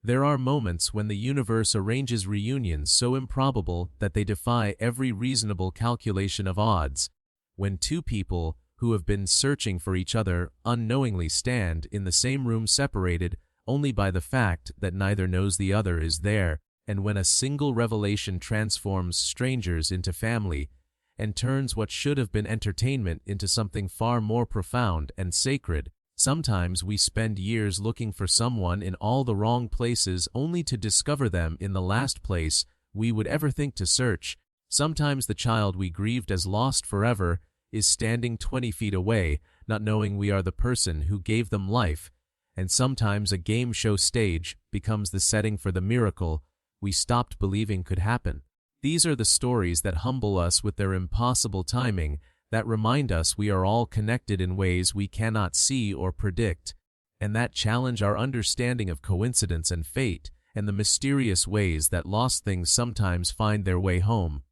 There are moments when the universe arranges reunions so improbable that they defy every reasonable calculation of odds, when two people who have been searching for each other unknowingly stand in the same room separated only by the fact that neither knows the other is there, and when a single revelation transforms strangers into family and turns what should have been entertainment into something far more profound and sacred. Sometimes we spend years looking for someone in all the wrong places only to discover them in the last place we would ever think to search. Sometimes the child we grieved as lost forever is standing 20 feet away, not knowing we are the person who gave them life. And sometimes a game show stage becomes the setting for the miracle we stopped believing could happen. These are the stories that humble us with their impossible timing, that remind us we are all connected in ways we cannot see or predict, and that challenge our understanding of coincidence and fate, and the mysterious ways that lost things sometimes find their way home.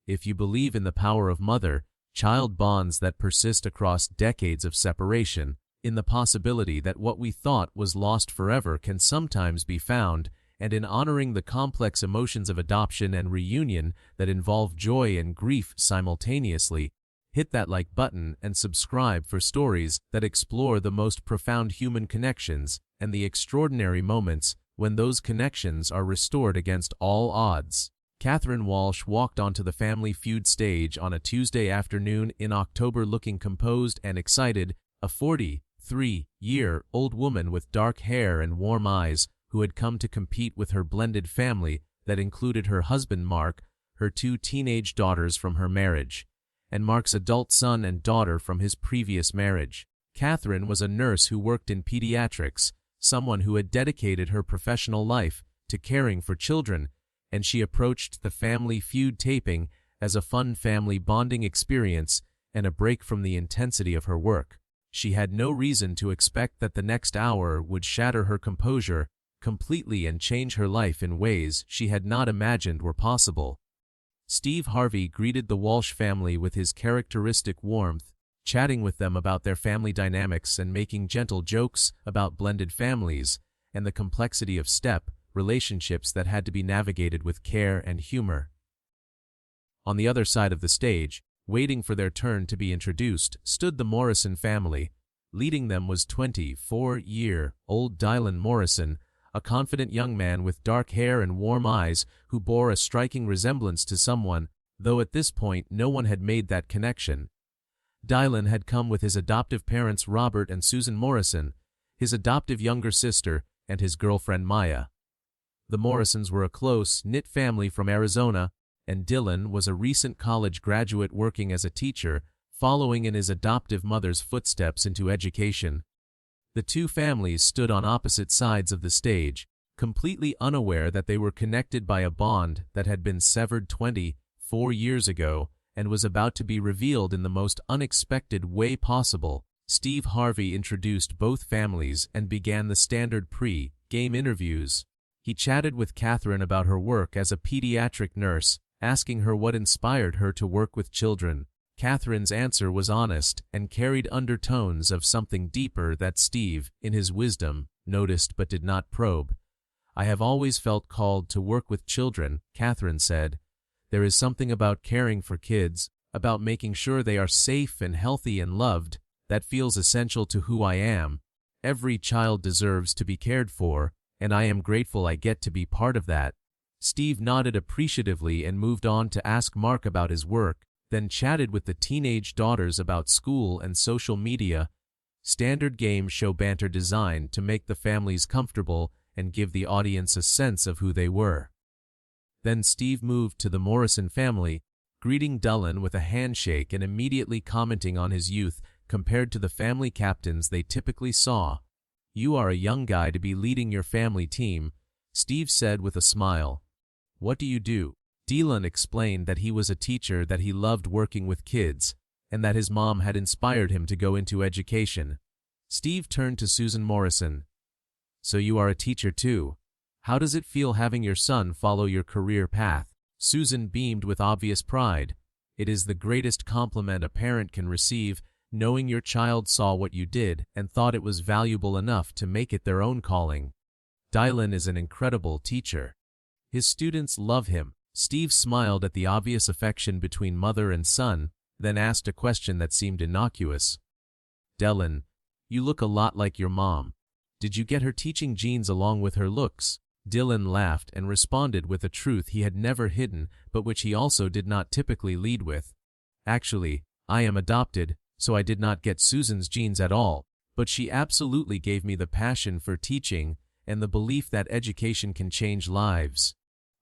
If you believe in the power of mother-child bonds that persist across decades of separation, in the possibility that what we thought was lost forever can sometimes be found, and in honoring the complex emotions of adoption and reunion that involve joy and grief simultaneously, hit that like button and subscribe for stories that explore the most profound human connections and the extraordinary moments when those connections are restored against all odds. Catherine Walsh walked onto the Family Feud stage on a Tuesday afternoon in October looking composed and excited, a 43-year-old woman with dark hair and warm eyes who had come to compete with her blended family that included her husband Mark, her two teenage daughters from her marriage, and Mark's adult son and daughter from his previous marriage. Catherine was a nurse who worked in pediatrics, someone who had dedicated her professional life to caring for children, and she approached the Family Feud taping as a fun family bonding experience and a break from the intensity of her work. She had no reason to expect that the next hour would shatter her composure completely and change her life in ways she had not imagined were possible. Steve Harvey greeted the Walsh family with his characteristic warmth, chatting with them about their family dynamics and making gentle jokes about blended families and the complexity of relationships that had to be navigated with care and humor. On the other side of the stage, waiting for their turn to be introduced, stood the Morrison family. Leading them was 24-year-old Dylan Morrison, a confident young man with dark hair and warm eyes who bore a striking resemblance to someone, though at this point no one had made that connection. Dylan had come with his adoptive parents Robert and Susan Morrison, his adoptive younger sister, and his girlfriend Maya. The Morrisons were a close-knit family from Arizona, and Dylan was a recent college graduate working as a teacher, following in his adoptive mother's footsteps into education. The two families stood on opposite sides of the stage, completely unaware that they were connected by a bond that had been severed 24 years ago and was about to be revealed in the most unexpected way possible. Steve Harvey introduced both families and began the standard pre-game interviews. He chatted with Catherine about her work as a pediatric nurse, asking her what inspired her to work with children. Catherine's answer was honest and carried undertones of something deeper that Steve, in his wisdom, noticed but did not probe. "I have always felt called to work with children," Catherine said. "There is something about caring for kids, about making sure they are safe and healthy and loved, that feels essential to who I am. Every child deserves to be cared for, and I am grateful I get to be part of that." Steve nodded appreciatively and moved on to ask Mark about his work, then chatted with the teenage daughters about school and social media. Standard game show banter designed to make the families comfortable and give the audience a sense of who they were. Then Steve moved to the Morrison family, greeting Dylan with a handshake and immediately commenting on his youth compared to the family captains they typically saw. "You are a young guy to be leading your family team," Steve said with a smile. "What do you do?" Dylan explained that he was a teacher, that he loved working with kids, and that his mom had inspired him to go into education. Steve turned to Susan Morrison. "So you are a teacher too. How does it feel having your son follow your career path?" Susan beamed with obvious pride. "It is the greatest compliment a parent can receive, knowing your child saw what you did and thought it was valuable enough to make it their own calling." Dylan is an incredible teacher. His students love him. Steve smiled at the obvious affection between mother and son, then asked a question that seemed innocuous. Dylan, you look a lot like your mom. Did you get her teaching genes along with her looks? Dylan laughed and responded with a truth he had never hidden, but which he also did not typically lead with. Actually, I am adopted, so I did not get Susan's genes at all, but she absolutely gave me the passion for teaching and the belief that education can change lives.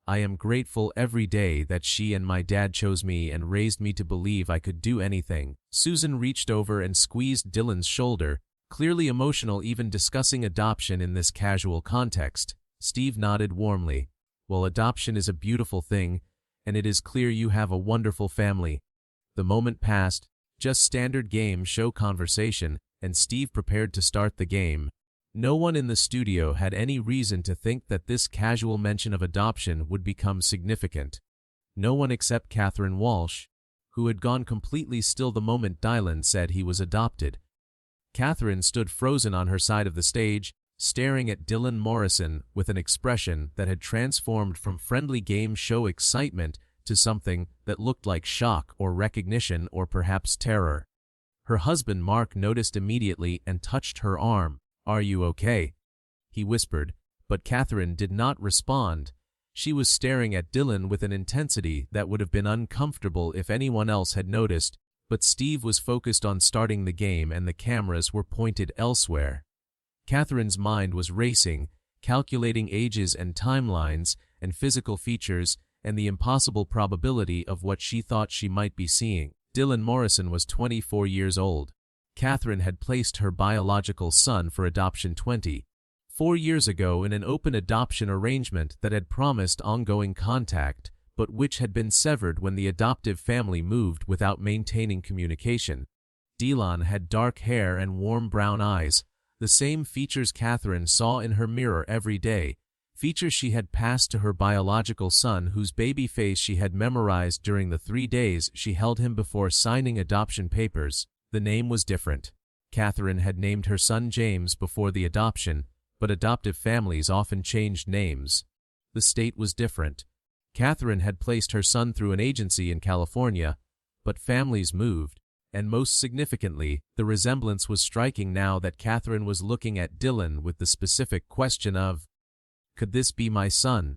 I am grateful every day that she and my dad chose me and raised me to believe I could do anything. Susan reached over and squeezed Dylan's shoulder, clearly emotional even discussing adoption in this casual context. Steve nodded warmly. Well, adoption is a beautiful thing, and it is clear you have a wonderful family. The moment passed, just standard game show conversation, and Steve prepared to start the game. No one in the studio had any reason to think that this casual mention of adoption would become significant. No one except Catherine Walsh, who had gone completely still the moment Dylan said he was adopted. Catherine stood frozen on her side of the stage, staring at Dylan Morrison with an expression that had transformed from friendly game show excitement to something that looked like shock or recognition or perhaps terror. Her husband Mark noticed immediately and touched her arm. "Are you okay?" he whispered, but Catherine did not respond. She was staring at Dylan with an intensity that would have been uncomfortable if anyone else had noticed, but Steve was focused on starting the game and the cameras were pointed elsewhere. Catherine's mind was racing, calculating ages and timelines and physical features and the impossible probability of what she thought she might be seeing. Dylan Morrison was 24 years old. Catherine had placed her biological son for adoption 24 years ago in an open adoption arrangement that had promised ongoing contact, but which had been severed when the adoptive family moved without maintaining communication. Dylan had dark hair and warm brown eyes, the same features Catherine saw in her mirror every day, features she had passed to her biological son whose baby face she had memorized during the 3 days she held him before signing adoption papers. The name was different. Catherine had named her son James before the adoption, but adoptive families often changed names. The state was different. Catherine had placed her son through an agency in California, but families moved. And most significantly, the resemblance was striking now that Catherine was looking at Dylan with the specific question of, could this be my son?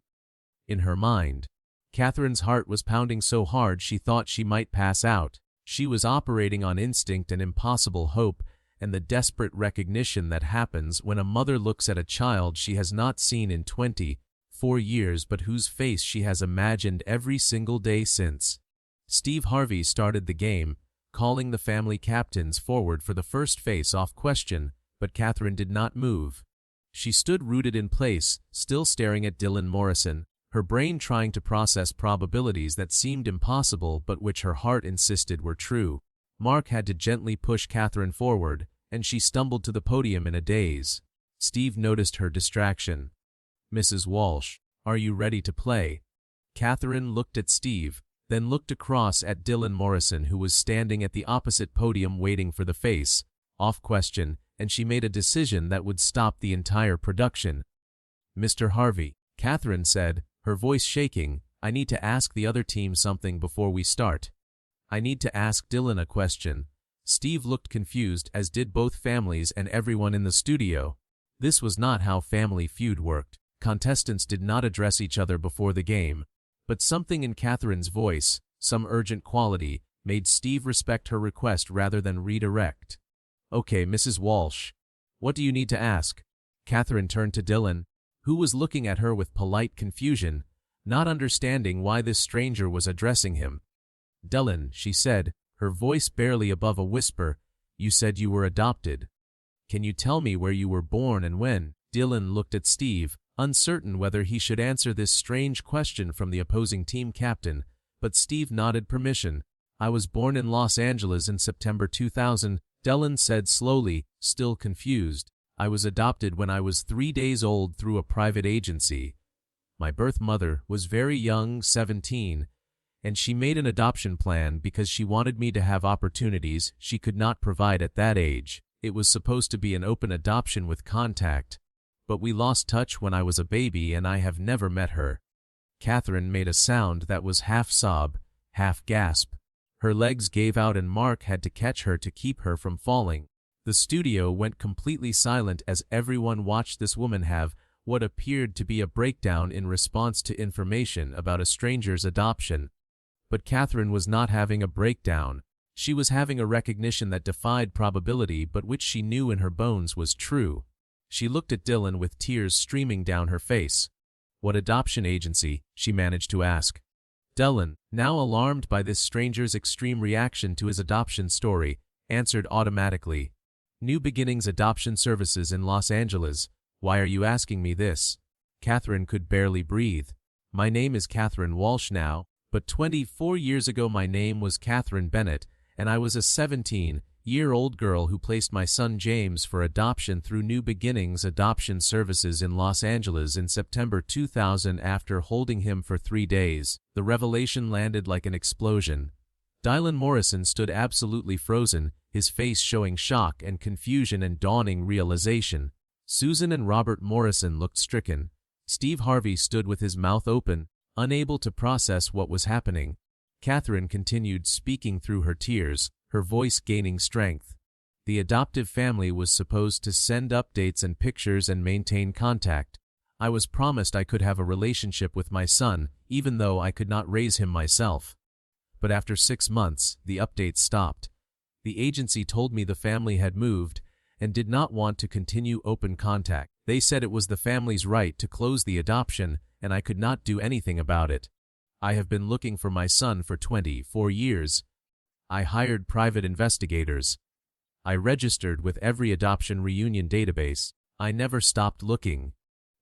In her mind, Catherine's heart was pounding so hard she thought she might pass out. She was operating on instinct and impossible hope, and the desperate recognition that happens when a mother looks at a child she has not seen in 24 years but whose face she has imagined every single day since. Steve Harvey started the game, calling the family captains forward for the first face-off question, but Catherine did not move. She stood rooted in place, still staring at Dylan Morrison, her brain trying to process probabilities that seemed impossible but which her heart insisted were true. Mark had to gently push Catherine forward, and she stumbled to the podium in a daze. Steve noticed her distraction. "Mrs. Walsh, are you ready to play?" Catherine looked at Steve, then looked across at Dylan Morrison who was standing at the opposite podium waiting for the face-off question, and she made a decision that would stop the entire production. "Mr. Harvey," Catherine said, her voice shaking, "I need to ask the other team something before we start. I need to ask Dylan a question." Steve looked confused, as did both families and everyone in the studio. This was not how Family Feud worked. Contestants did not address each other before the game. But something in Catherine's voice, some urgent quality, made Steve respect her request rather than redirect. "Okay, Mrs. Walsh, what do you need to ask?" Catherine turned to Dylan, who was looking at her with polite confusion, not understanding why this stranger was addressing him. "Dylan," she said, her voice barely above a whisper, "you said you were adopted. Can you tell me where you were born and when?" Dylan looked at Steve, uncertain whether he should answer this strange question from the opposing team captain, but Steve nodded permission. "I was born in Los Angeles in September 2000, Dylan said slowly, still confused. "I was adopted when I was 3 days old through a private agency. My birth mother was very young, 17, and she made an adoption plan because she wanted me to have opportunities she could not provide at that age. It was supposed to be an open adoption with contact, but we lost touch when I was a baby and I have never met her." Catherine made a sound that was half sob, half gasp. Her legs gave out and Mark had to catch her to keep her from falling. The studio went completely silent as everyone watched this woman have what appeared to be a breakdown in response to information about a stranger's adoption. But Catherine was not having a breakdown. She was having a recognition that defied probability but which she knew in her bones was true. She looked at Dylan with tears streaming down her face. "What adoption agency?" she managed to ask. Dylan, now alarmed by this stranger's extreme reaction to his adoption story, answered automatically. "New Beginnings Adoption Services in Los Angeles. Why are you asking me this?" Catherine could barely breathe. "My name is Catherine Walsh now, but 24 years ago my name was Catherine Bennett, and I was a 17-year-old girl who placed my son James for adoption through New Beginnings Adoption Services in Los Angeles in September 2000 after holding him for 3 days." The revelation landed like an explosion. Dylan Morrison stood absolutely frozen, his face showing shock and confusion and dawning realization. Susan and Robert Morrison looked stricken. Steve Harvey stood with his mouth open, unable to process what was happening. Catherine continued speaking through her tears, her voice gaining strength. "The adoptive family was supposed to send updates and pictures and maintain contact. I was promised I could have a relationship with my son, even though I could not raise him myself. But after 6 months, the updates stopped. The agency told me the family had moved and did not want to continue open contact. They said it was the family's right to close the adoption, and I could not do anything about it. I have been looking for my son for 24 years. I hired private investigators. I registered with every adoption reunion database. I never stopped looking.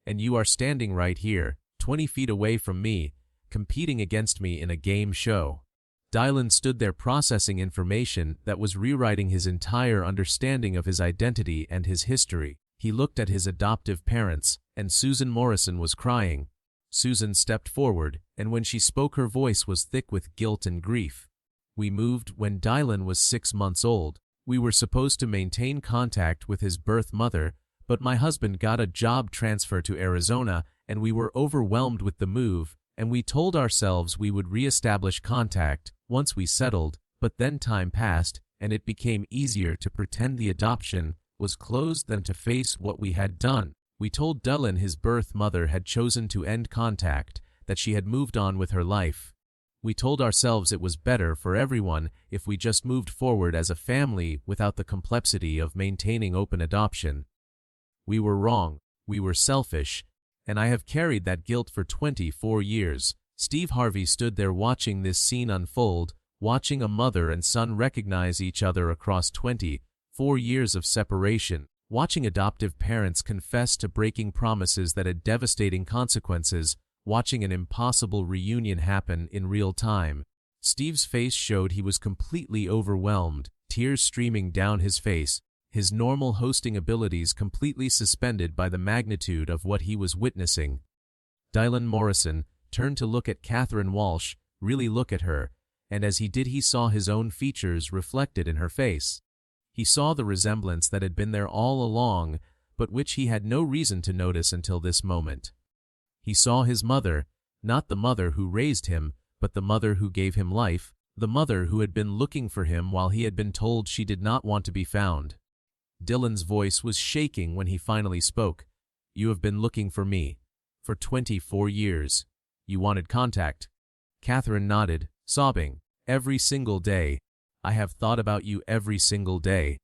And you are standing right here, 20 feet away from me, competing against me in a game show." Dylan stood there processing information that was rewriting his entire understanding of his identity and his history. He looked at his adoptive parents, and Susan Morrison was crying. Susan stepped forward, and when she spoke her voice was thick with guilt and grief. "We moved when Dylan was 6 months old. We were supposed to maintain contact with his birth mother, but my husband got a job transfer to Arizona, and we were overwhelmed with the move, and we told ourselves we would reestablish contact once we settled, but then time passed, and it became easier to pretend the adoption was closed than to face what we had done. We told Dylan his birth mother had chosen to end contact, that she had moved on with her life. We told ourselves it was better for everyone if we just moved forward as a family without the complexity of maintaining open adoption. We were wrong, we were selfish, and I have carried that guilt for 24 years. Steve Harvey stood there watching this scene unfold, watching a mother and son recognize each other across 24 years of separation, watching adoptive parents confess to breaking promises that had devastating consequences, watching an impossible reunion happen in real time. Steve's face showed he was completely overwhelmed, tears streaming down his face, his normal hosting abilities completely suspended by the magnitude of what he was witnessing. Dylan Morrison turned to look at Catherine Walsh, really look at her, and as he did he saw his own features reflected in her face. He saw the resemblance that had been there all along, but which he had no reason to notice until this moment. He saw his mother, not the mother who raised him, but the mother who gave him life, the mother who had been looking for him while he had been told she did not want to be found. Dylan's voice was shaking when he finally spoke. "You have been looking for me. For 24 years. You wanted contact." Catherine nodded, sobbing. "Every single day. I have thought about you every single day.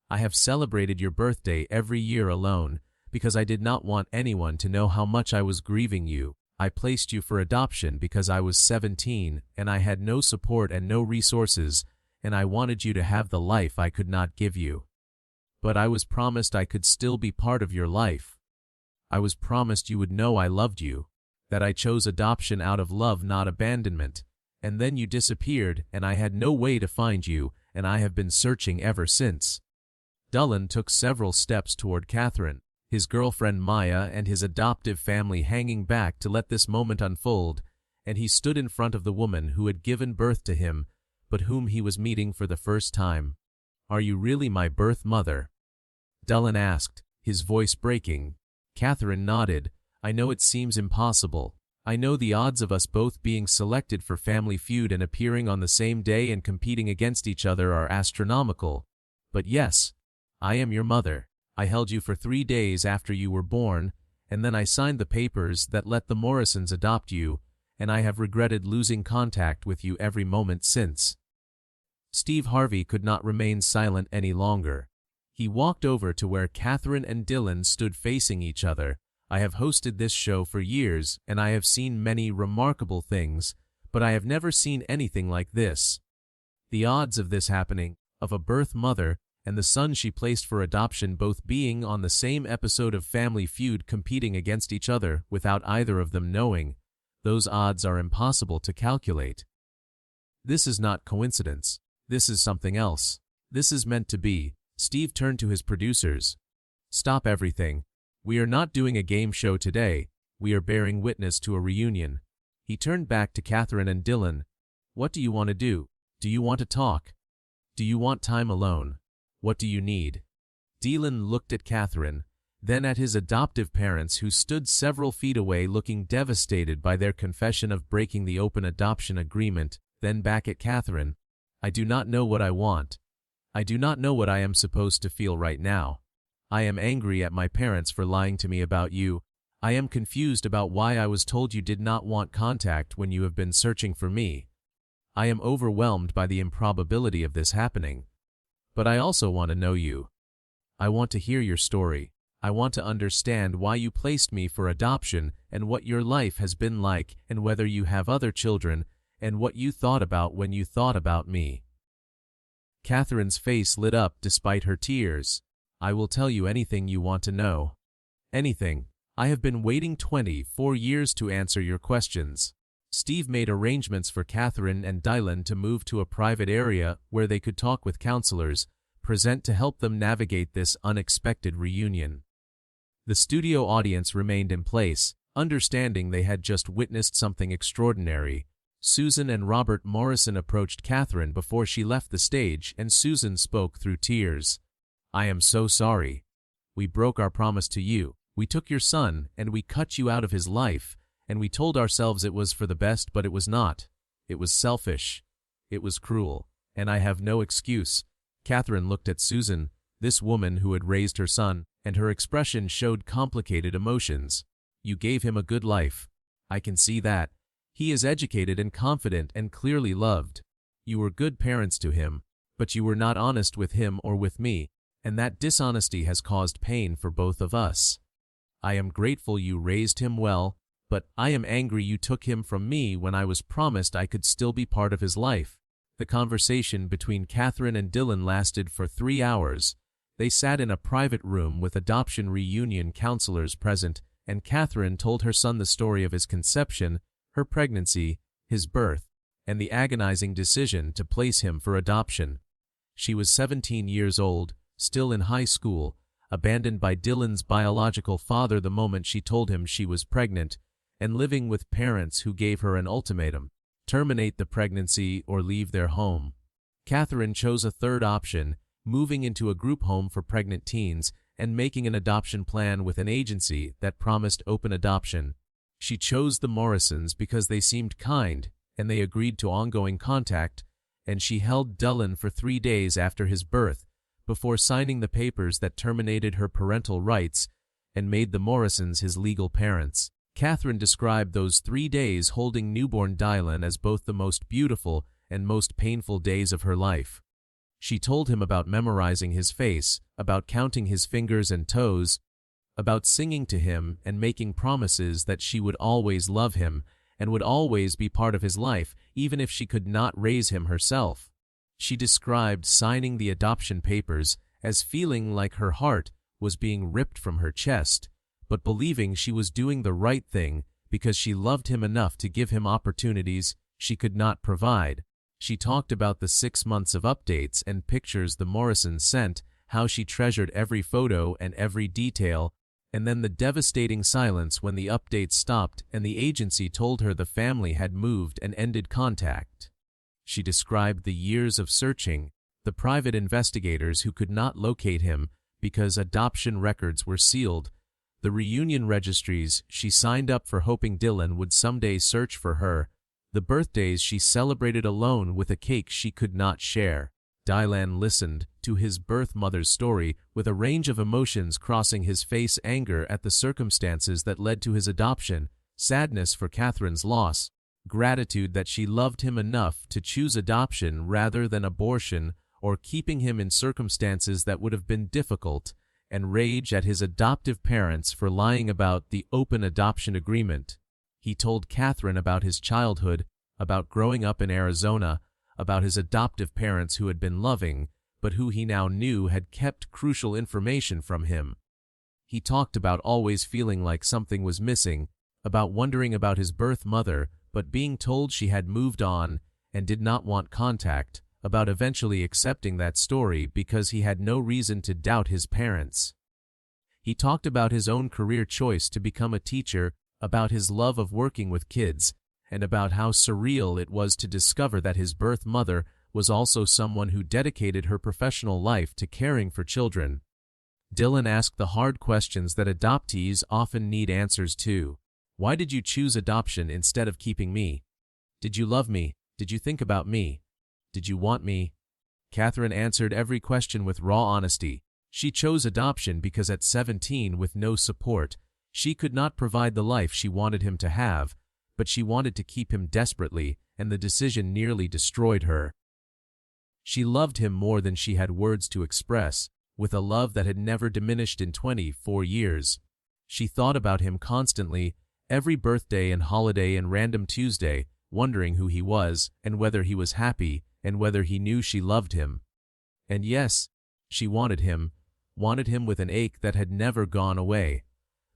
I have celebrated your birthday every year alone, because I did not want anyone to know how much I was grieving you. I placed you for adoption because I was 17, and I had no support and no resources, and I wanted you to have the life I could not give you. But I was promised I could still be part of your life. I was promised you would know I loved you, that I chose adoption out of love, not abandonment. And then you disappeared, and I had no way to find you, and I have been searching ever since." Dylan took several steps toward Catherine, his girlfriend Maya and his adoptive family hanging back to let this moment unfold, and he stood in front of the woman who had given birth to him, but whom he was meeting for the first time. "Are you really my birth mother?" Dylan asked, his voice breaking. Catherine nodded. I know it seems impossible. I know the odds of us both being selected for Family Feud and appearing on the same day and competing against each other are astronomical. But yes, I am your mother. I held you for 3 days after you were born, and then I signed the papers that let the Morrisons adopt you, and I have regretted losing contact with you every moment since. Steve Harvey could not remain silent any longer. He walked over to where Catherine and Dylan stood facing each other. I have hosted this show for years, and I have seen many remarkable things, but I have never seen anything like this. The odds of this happening, of a birth mother and the son she placed for adoption both being on the same episode of Family Feud competing against each other without either of them knowing, those odds are impossible to calculate. This is not coincidence. This is something else. This is meant to be. Steve turned to his producers. Stop everything. We are not doing a game show today. We are bearing witness to a reunion. He turned back to Catherine and Dylan. What do you want to do? Do you want to talk? Do you want time alone? What do you need? Dylan looked at Catherine, then at his adoptive parents who stood several feet away looking devastated by their confession of breaking the open adoption agreement, then back at Catherine. I do not know what I want. I do not know what I am supposed to feel right now. I am angry at my parents for lying to me about you. I am confused about why I was told you did not want contact when you have been searching for me. I am overwhelmed by the improbability of this happening. But I also want to know you. I want to hear your story. I want to understand why you placed me for adoption and what your life has been like and whether you have other children and what you thought about when you thought about me. Catherine's face lit up despite her tears. I will tell you anything you want to know. Anything. I have been waiting 24 years to answer your questions. Steve made arrangements for Catherine and Dylan to move to a private area where they could talk with counselors, present to help them navigate this unexpected reunion. The studio audience remained in place, understanding they had just witnessed something extraordinary. Susan and Robert Morrison approached Catherine before she left the stage, and Susan spoke through tears. I am so sorry. We broke our promise to you. We took your son, and we cut you out of his life. And we told ourselves it was for the best, but it was not. It was selfish. It was cruel. And I have no excuse. Catherine looked at Susan, this woman who had raised her son, and her expression showed complicated emotions. You gave him a good life. I can see that. He is educated and confident and clearly loved. You were good parents to him, but you were not honest with him or with me, and that dishonesty has caused pain for both of us. I am grateful you raised him well, but I am angry you took him from me when I was promised I could still be part of his life. The conversation between Catherine and Dylan lasted for 3 hours. They sat in a private room with adoption reunion counselors present, and Catherine told her son the story of his conception, her pregnancy, his birth, and the agonizing decision to place him for adoption. She was 17 years old, still in high school, abandoned by Dylan's biological father the moment she told him she was pregnant, and living with parents who gave her an ultimatum: terminate the pregnancy or leave their home. Catherine chose a third option, moving into a group home for pregnant teens and making an adoption plan with an agency that promised open adoption. She chose the Morrisons because they seemed kind, and they agreed to ongoing contact, and she held Dylan for 3 days after his birth, before signing the papers that terminated her parental rights and made the Morrisons his legal parents. Catherine described those 3 days holding newborn Dylan as both the most beautiful and most painful days of her life. She told him about memorizing his face, about counting his fingers and toes, about singing to him and making promises that she would always love him and would always be part of his life, even if she could not raise him herself. She described signing the adoption papers as feeling like her heart was being ripped from her chest, but believing she was doing the right thing because she loved him enough to give him opportunities she could not provide. She talked about the 6 months of updates and pictures the Morrisons sent, how she treasured every photo and every detail, and then the devastating silence when the updates stopped and the agency told her the family had moved and ended contact. She described the years of searching, the private investigators who could not locate him because adoption records were sealed, The reunion registries she signed up for, hoping Dylan would someday search for her. The birthdays she celebrated alone with a cake she could not share. Dylan listened to his birth mother's story with a range of emotions crossing his face: anger at the circumstances that led to his adoption, sadness for Catherine's loss, gratitude that she loved him enough to choose adoption rather than abortion or keeping him in circumstances that would have been difficult, and rage at his adoptive parents for lying about the open adoption agreement. He told Catherine about his childhood, about growing up in Arizona, about his adoptive parents who had been loving, but who he now knew had kept crucial information from him. He talked about always feeling like something was missing, about wondering about his birth mother, but being told she had moved on and did not want contact, about eventually accepting that story because he had no reason to doubt his parents. He talked about his own career choice to become a teacher, about his love of working with kids, and about how surreal it was to discover that his birth mother was also someone who dedicated her professional life to caring for children. Dylan asked the hard questions that adoptees often need answers to. Why did you choose adoption instead of keeping me? Did you love me? Did you think about me? Did you want me? Catherine answered every question with raw honesty. She chose adoption because at 17, with no support, she could not provide the life she wanted him to have, but she wanted to keep him desperately, and the decision nearly destroyed her. She loved him more than she had words to express, with a love that had never diminished in 24 years. She thought about him constantly, every birthday and holiday and random Tuesday, wondering who he was, and whether he was happy, and whether he knew she loved him. And yes, she wanted him with an ache that had never gone away.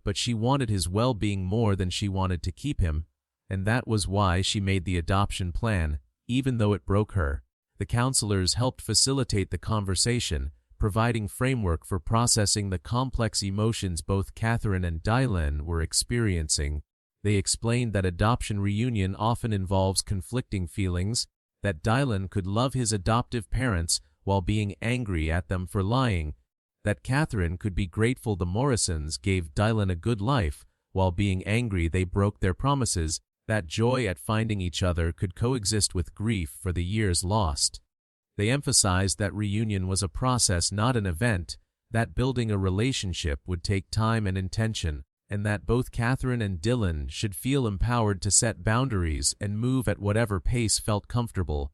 But she wanted his well-being more than she wanted to keep him, and that was why she made the adoption plan, even though it broke her. The counselors helped facilitate the conversation, providing framework for processing the complex emotions both Catherine and Dylan were experiencing. They explained that adoption reunion often involves conflicting feelings, that Dylan could love his adoptive parents while being angry at them for lying, that Catherine could be grateful the Morrisons gave Dylan a good life while being angry they broke their promises, that joy at finding each other could coexist with grief for the years lost. They emphasized that reunion was a process, not an event, that building a relationship would take time and intention, and that both Catherine and Dylan should feel empowered to set boundaries and move at whatever pace felt comfortable.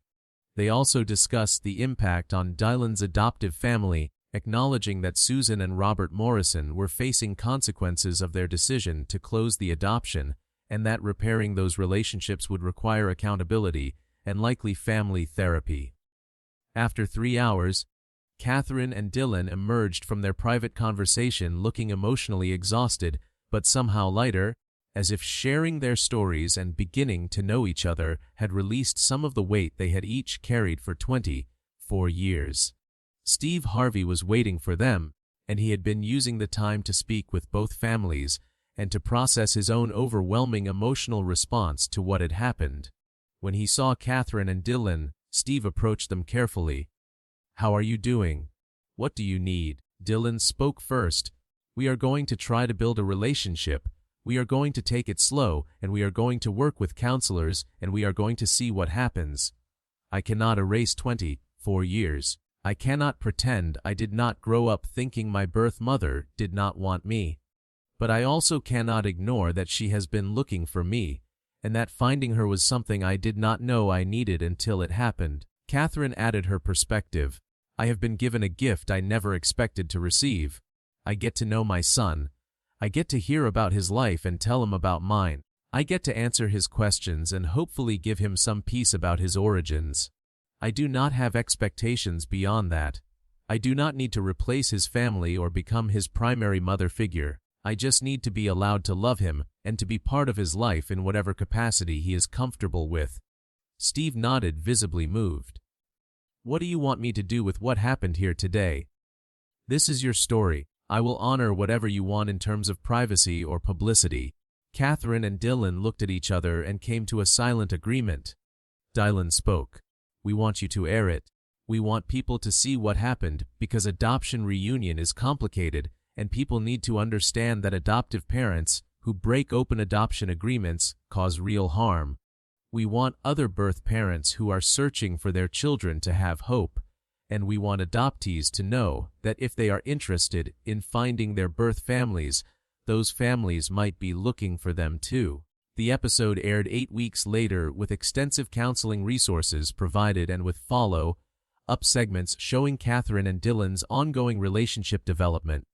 They also discussed the impact on Dylan's adoptive family, acknowledging that Susan and Robert Morrison were facing consequences of their decision to close the adoption, and that repairing those relationships would require accountability and likely family therapy. After 3 hours, Catherine and Dylan emerged from their private conversation looking emotionally exhausted, but somehow lighter, as if sharing their stories and beginning to know each other had released some of the weight they had each carried for 24 years. Steve Harvey was waiting for them, and he had been using the time to speak with both families and to process his own overwhelming emotional response to what had happened. When he saw Catherine and Dylan, Steve approached them carefully. "How are you doing? What do you need?" Dylan spoke first. "We are going to try to build a relationship. We are going to take it slow, and we are going to work with counselors, and we are going to see what happens. I cannot erase 24 years. I cannot pretend I did not grow up thinking my birth mother did not want me. But I also cannot ignore that she has been looking for me, and that finding her was something I did not know I needed until it happened." Catherine added her perspective. "I have been given a gift I never expected to receive. I get to know my son. I get to hear about his life and tell him about mine. I get to answer his questions and hopefully give him some peace about his origins. I do not have expectations beyond that. I do not need to replace his family or become his primary mother figure. I just need to be allowed to love him and to be part of his life in whatever capacity he is comfortable with." Steve nodded, visibly moved. "What do you want me to do with what happened here today? This is your story. I will honor whatever you want in terms of privacy or publicity." Catherine and Dylan looked at each other and came to a silent agreement. Dylan spoke. "We want you to air it. We want people to see what happened because adoption reunion is complicated and people need to understand that adoptive parents who break open adoption agreements cause real harm. We want other birth parents who are searching for their children to have hope, and we want adoptees to know that if they are interested in finding their birth families, those families might be looking for them too. The episode aired 8 weeks later with extensive counseling resources provided and with follow-up segments showing Catherine and Dylan's ongoing relationship development.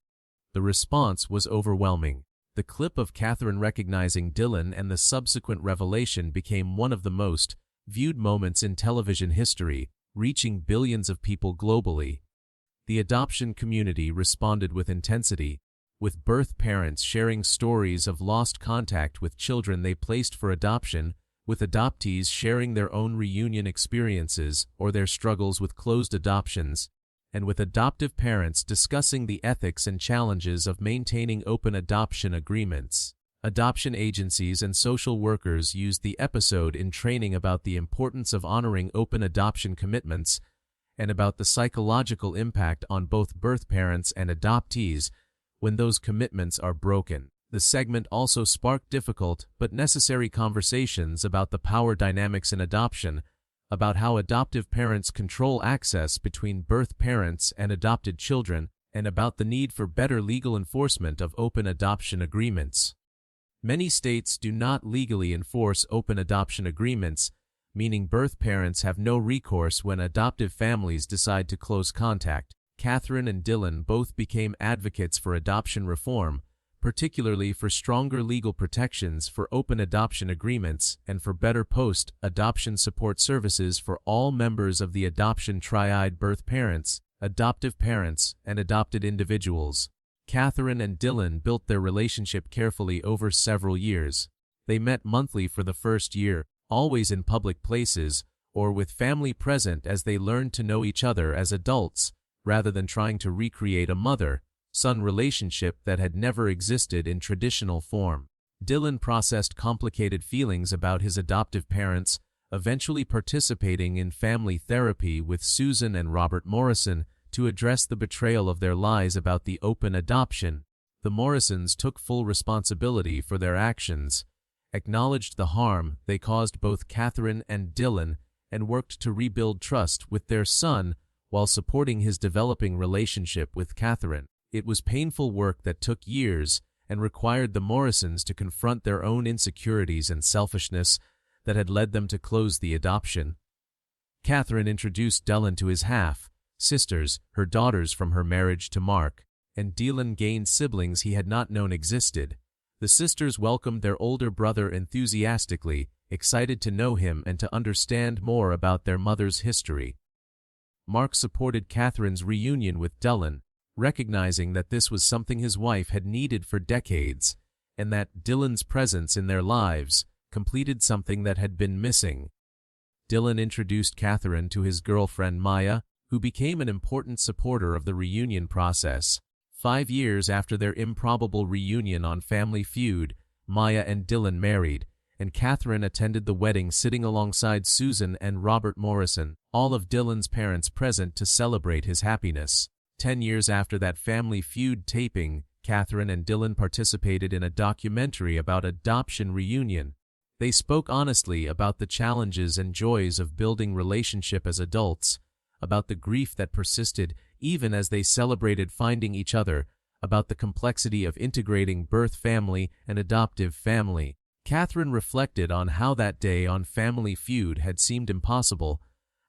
The response was overwhelming. The clip of Catherine recognizing Dylan and the subsequent revelation became one of the most viewed moments in television history, reaching billions of people globally. The adoption community responded with intensity, with birth parents sharing stories of lost contact with children they placed for adoption, with adoptees sharing their own reunion experiences or their struggles with closed adoptions, and with adoptive parents discussing the ethics and challenges of maintaining open adoption agreements. Adoption agencies and social workers used the episode in training about the importance of honoring open adoption commitments and about the psychological impact on both birth parents and adoptees when those commitments are broken. The segment also sparked difficult but necessary conversations about the power dynamics in adoption, about how adoptive parents control access between birth parents and adopted children, and about the need for better legal enforcement of open adoption agreements. Many states do not legally enforce open adoption agreements, meaning birth parents have no recourse when adoptive families decide to close contact. Catherine and Dylan both became advocates for adoption reform, particularly for stronger legal protections for open adoption agreements and for better post-adoption support services for all members of the adoption triad: birth parents, adoptive parents, and adopted individuals. Catherine and Dylan built their relationship carefully over several years. They met monthly for the first year, always in public places, or with family present as they learned to know each other as adults, rather than trying to recreate a mother-son relationship that had never existed in traditional form. Dylan processed complicated feelings about his adoptive parents, eventually participating in family therapy with Susan and Robert Morrison to address the betrayal of their lies about the open adoption. The Morrisons took full responsibility for their actions, acknowledged the harm they caused both Catherine and Dylan, and worked to rebuild trust with their son while supporting his developing relationship with Catherine. It was painful work that took years and required the Morrisons to confront their own insecurities and selfishness that had led them to close the adoption. Catherine introduced Dylan to his half-sisters, her daughters from her marriage to Mark, and Dylan gained siblings he had not known existed. The sisters welcomed their older brother enthusiastically, excited to know him and to understand more about their mother's history. Mark supported Catherine's reunion with Dylan, recognizing that this was something his wife had needed for decades, and that Dylan's presence in their lives completed something that had been missing. Dylan introduced Catherine to his girlfriend Maya, who became an important supporter of the reunion process. 5 years after their improbable reunion on Family Feud, Maya and Dylan married, and Catherine attended the wedding sitting alongside Susan and Robert Morrison, all of Dylan's parents present to celebrate his happiness. 10 years after that Family Feud taping, Catherine and Dylan participated in a documentary about adoption reunion. They spoke honestly about the challenges and joys of building relationship as adults, about the grief that persisted even as they celebrated finding each other, about the complexity of integrating birth family and adoptive family. Catherine reflected on how that day on Family Feud had seemed impossible,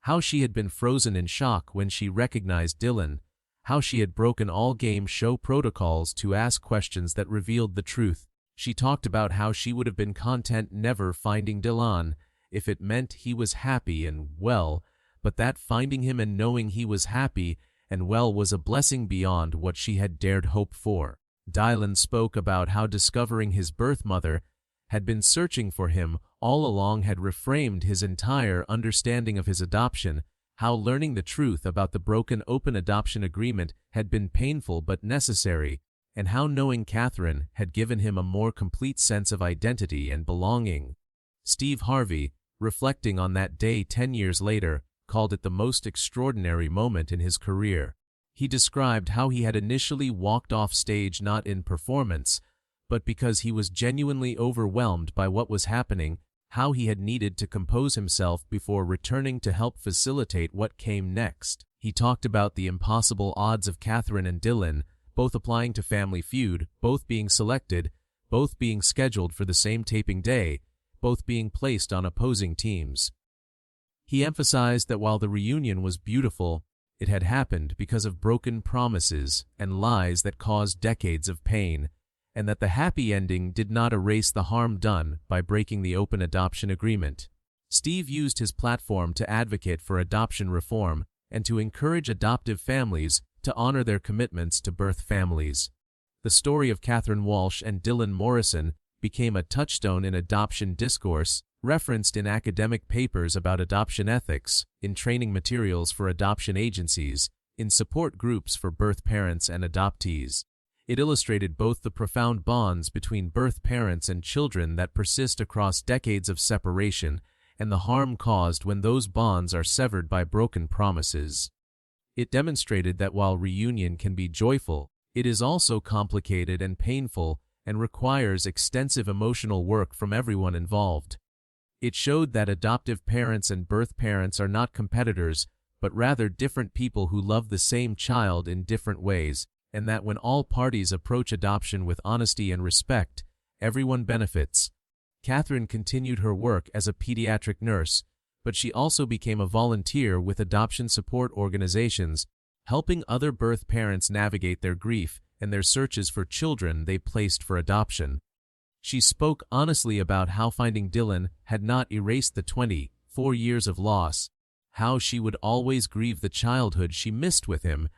how she had been frozen in shock when she recognized Dylan, how she had broken all game show protocols to ask questions that revealed the truth. She talked about how she would have been content never finding Dylan if it meant he was happy and well, but that finding him and knowing he was happy and well was a blessing beyond what she had dared hope for. Dylan spoke about how discovering his birth mother had been searching for him all along had reframed his entire understanding of his adoption, how learning the truth about the broken open adoption agreement had been painful but necessary, and how knowing Catherine had given him a more complete sense of identity and belonging. Steve Harvey, reflecting on that day 10 years later, called it the most extraordinary moment in his career. He described how he had initially walked off stage not in performance, but because he was genuinely overwhelmed by what was happening, how he had needed to compose himself before returning to help facilitate what came next. He talked about the impossible odds of Catherine and Dylan, both applying to Family Feud, both being selected, both being scheduled for the same taping day, both being placed on opposing teams. He emphasized that while the reunion was beautiful, it had happened because of broken promises and lies that caused decades of pain, and that the happy ending did not erase the harm done by breaking the open adoption agreement. Steve used his platform to advocate for adoption reform and to encourage adoptive families to honor their commitments to birth families. The story of Catherine Walsh and Dylan Morrison became a touchstone in adoption discourse, referenced in academic papers about adoption ethics, in training materials for adoption agencies, in support groups for birth parents and adoptees. It illustrated both the profound bonds between birth parents and children that persist across decades of separation and the harm caused when those bonds are severed by broken promises. It demonstrated that while reunion can be joyful, it is also complicated and painful and requires extensive emotional work from everyone involved. It showed that adoptive parents and birth parents are not competitors, but rather different people who love the same child in different ways, and that when all parties approach adoption with honesty and respect, everyone benefits. Catherine continued her work as a pediatric nurse, but she also became a volunteer with adoption support organizations, helping other birth parents navigate their grief and their searches for children they placed for adoption. She spoke honestly about how finding Dylan had not erased the 24 years of loss, how she would always grieve the childhood she missed with him,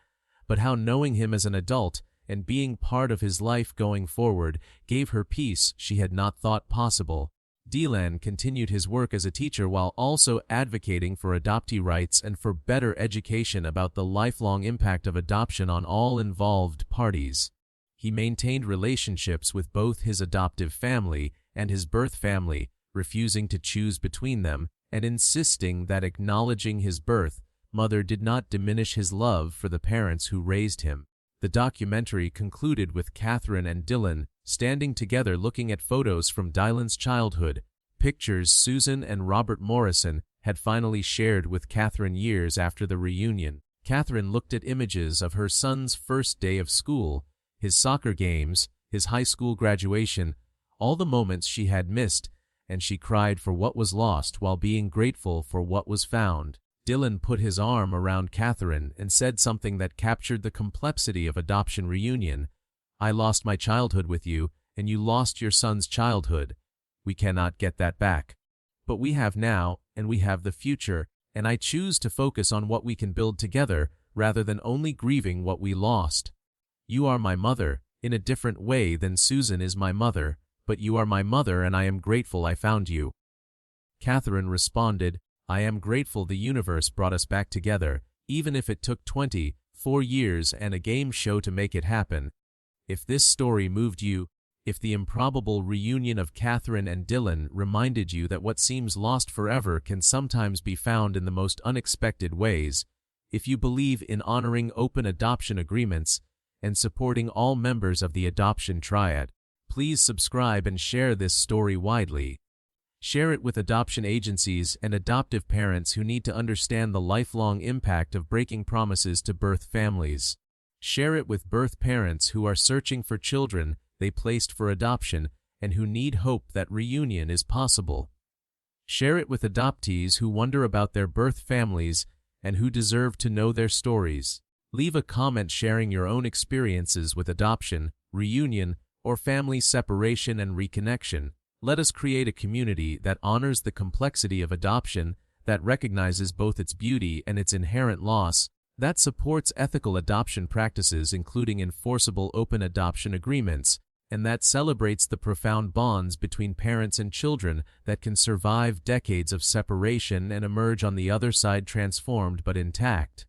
but how knowing him as an adult and being part of his life going forward gave her peace she had not thought possible. Dylan continued his work as a teacher while also advocating for adoptee rights and for better education about the lifelong impact of adoption on all involved parties. He maintained relationships with both his adoptive family and his birth family, refusing to choose between them and insisting that acknowledging his birth mother did not diminish his love for the parents who raised him. The documentary concluded with Catherine and Dylan standing together looking at photos from Dylan's childhood, pictures Susan and Robert Morrison had finally shared with Catherine years after the reunion. Catherine looked at images of her son's first day of school, his soccer games, his high school graduation, all the moments she had missed, and she cried for what was lost while being grateful for what was found. Dylan put his arm around Catherine and said something that captured the complexity of adoption reunion. "I lost my childhood with you, and you lost your son's childhood. We cannot get that back. But we have now, and we have the future, and I choose to focus on what we can build together rather than only grieving what we lost. You are my mother, in a different way than Susan is my mother, but you are my mother and I am grateful I found you." Catherine responded, "I am grateful the universe brought us back together, even if it took 24 years and a game show to make it happen." If this story moved you, if the improbable reunion of Catherine and Dylan reminded you that what seems lost forever can sometimes be found in the most unexpected ways, if you believe in honoring open adoption agreements and supporting all members of the adoption triad, please subscribe and share this story widely. Share it with adoption agencies and adoptive parents who need to understand the lifelong impact of breaking promises to birth families. Share it with birth parents who are searching for children they placed for adoption and who need hope that reunion is possible. Share it with adoptees who wonder about their birth families and who deserve to know their stories. Leave a comment sharing your own experiences with adoption, reunion, or family separation and reconnection. Let us create a community that honors the complexity of adoption, that recognizes both its beauty and its inherent loss, that supports ethical adoption practices including enforceable open adoption agreements, and that celebrates the profound bonds between parents and children that can survive decades of separation and emerge on the other side transformed but intact.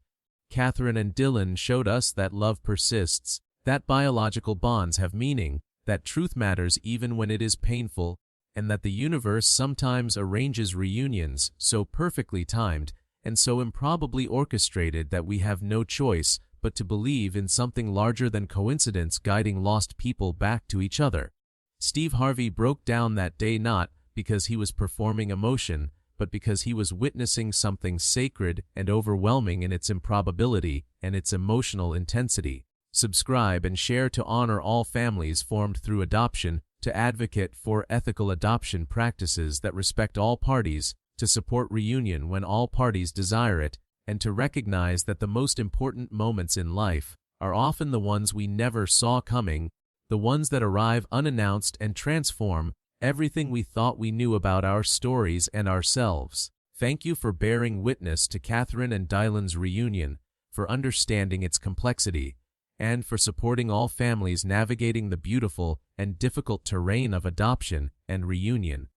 Catherine and Dylan showed us that love persists, that biological bonds have meaning, that truth matters even when it is painful, and that the universe sometimes arranges reunions so perfectly timed and so improbably orchestrated that we have no choice but to believe in something larger than coincidence guiding lost people back to each other. Steve Harvey broke down that day not because he was performing emotion, but because he was witnessing something sacred and overwhelming in its improbability and its emotional intensity. Subscribe and share to honor all families formed through adoption, to advocate for ethical adoption practices that respect all parties, to support reunion when all parties desire it, and to recognize that the most important moments in life are often the ones we never saw coming, the ones that arrive unannounced and transform everything we thought we knew about our stories and ourselves. Thank you for bearing witness to Catherine and Dylan's reunion, for understanding its complexity, and for supporting all families navigating the beautiful and difficult terrain of adoption and reunion.